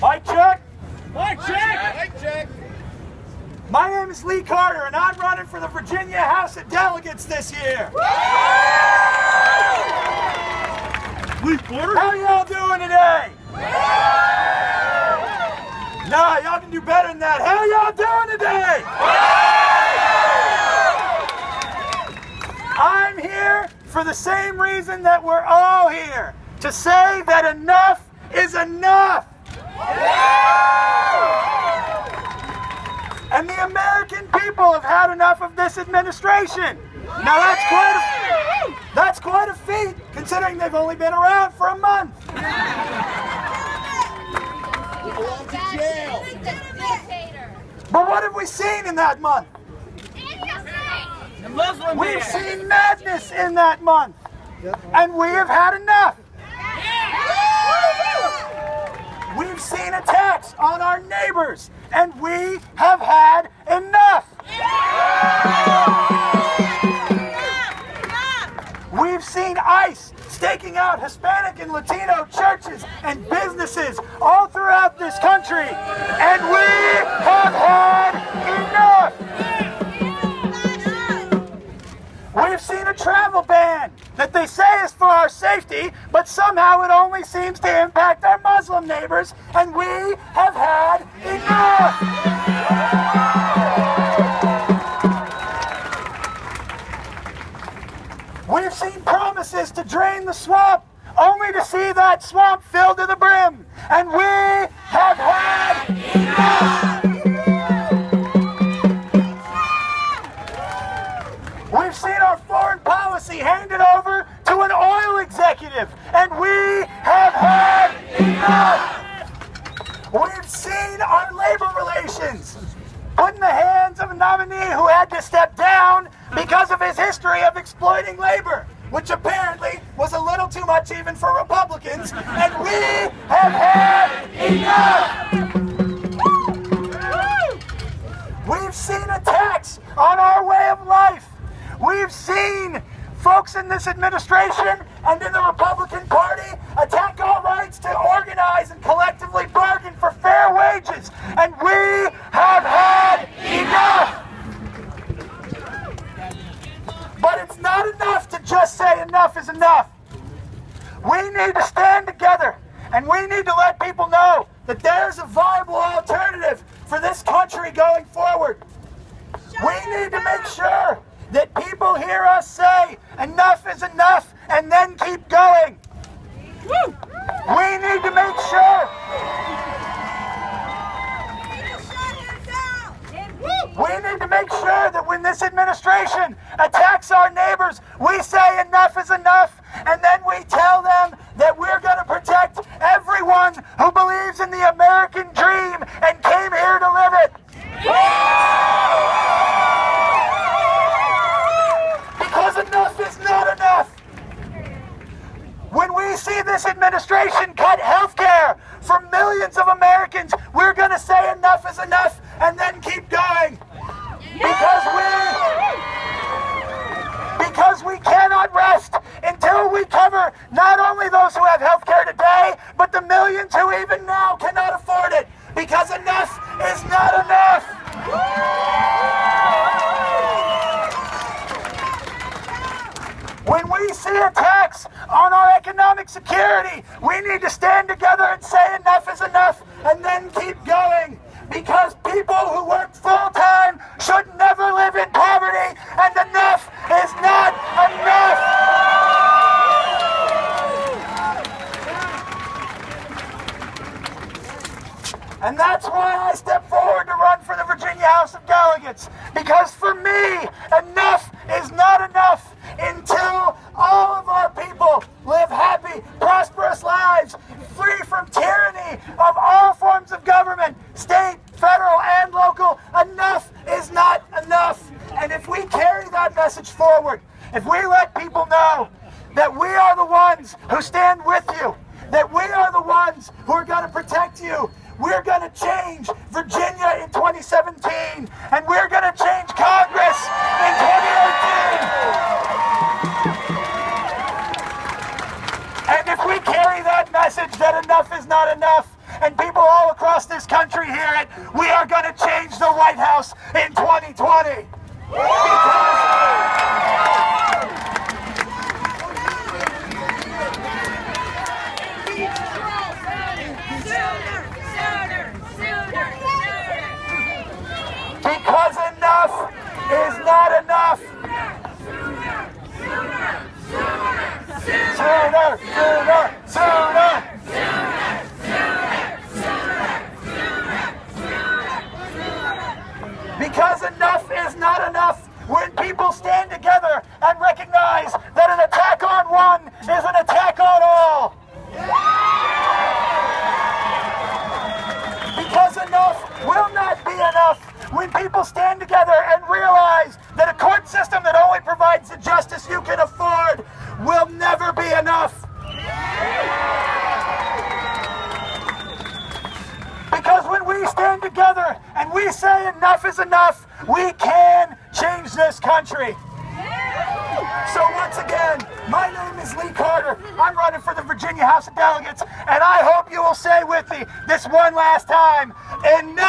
Mic check. Mic check. Mic check. My name is Lee Carter, and I'm running for the Virginia House of Delegates this year. Lee Carter. How y'all doing today? Nah, y'all can do better than that. How y'all doing today? I'm here for the same reason that we're all here, to say that enough is enough. And the American people have had enough of this administration. Now that's quite a feat, considering they've only been around for a month. You belong to jail. But what have we seen in that month? The Muslim We've man. seen madness in that month. And we have had enough. We've seen attacks on our neighbors, and we have had enough. We've seen ICE staking out Hispanic and Latino churches and businesses all throughout this country, and we have had enough. We've seen a travel ban that they say is for our safety, but somehow it only seems to impact our Muslim neighbors, and we have had enough. We've seen promises to drain the swamp, only to see that swamp filled to the brim, and we have had enough. We've seen our foreign policy handed over to an oil executive, and we have had enough. We've seen our labor relations put in the hands of a nominee who had to step down because of his history of exploiting labor, which apparently was a little too much even for Republicans, and we have had enough. We've seen attacks on our way of life. We've seen folks in this administration and in the Republican Party attack our rights to organize and collectively bargain for fair wages, and we have had enough. But it's not enough to just say enough is enough. We need to stand together, and we need to let people know that there's a viable alternative for this country going forward. We need to make sure that people hear us say enough is enough and then keep going. We need to make sure. We need to make sure that when this administration attacks our neighbors, we say enough is enough, and then we tell them that we're going to protect everyone who believes in the American dream and came here to live it. Because enough is not enough. When we see this administration cut health care for millions of Americans, we're going to say enough is enough and then keep going. Because we cannot rest until we cover not only those who have health care today, but the millions who even now cannot afford it. Because enough is not enough. When we see attacks on our economic security, we need to stand together and say enough is enough and then keep going. Because people who work full-time should never live in poverty, and enough is not enough. And that's why I step forward to run for the Virginia House of Delegates. Because for me, enough is not enough until all of our people live happy, prosperous lives, free from tyranny of all forms of government, state, federal, and local. Enough is not enough. And if we carry that message forward, if we let people know that we are the ones who stand with you, that we are the ones who are going to protect you, we're going to change Virginia in 2017, and we're going to change Congress in 2018. And if we carry that message that enough is not enough, and people all across this country hear it, we are going to change the White House in 2020. Because enough is not enough. Sooner, sooner, sooner. Because enough is not enough when people stand together and recognize that an attack on one is an attack on all. Because enough will not be enough when people stand together and realize that a court system that only provides the justice you can afford will never be enough. Because when we stand together and we say enough is enough, we can change this country. So once again, my name is Lee Carter. I'm running for the Virginia House of Delegates, and I hope you will say with me this one last time, enough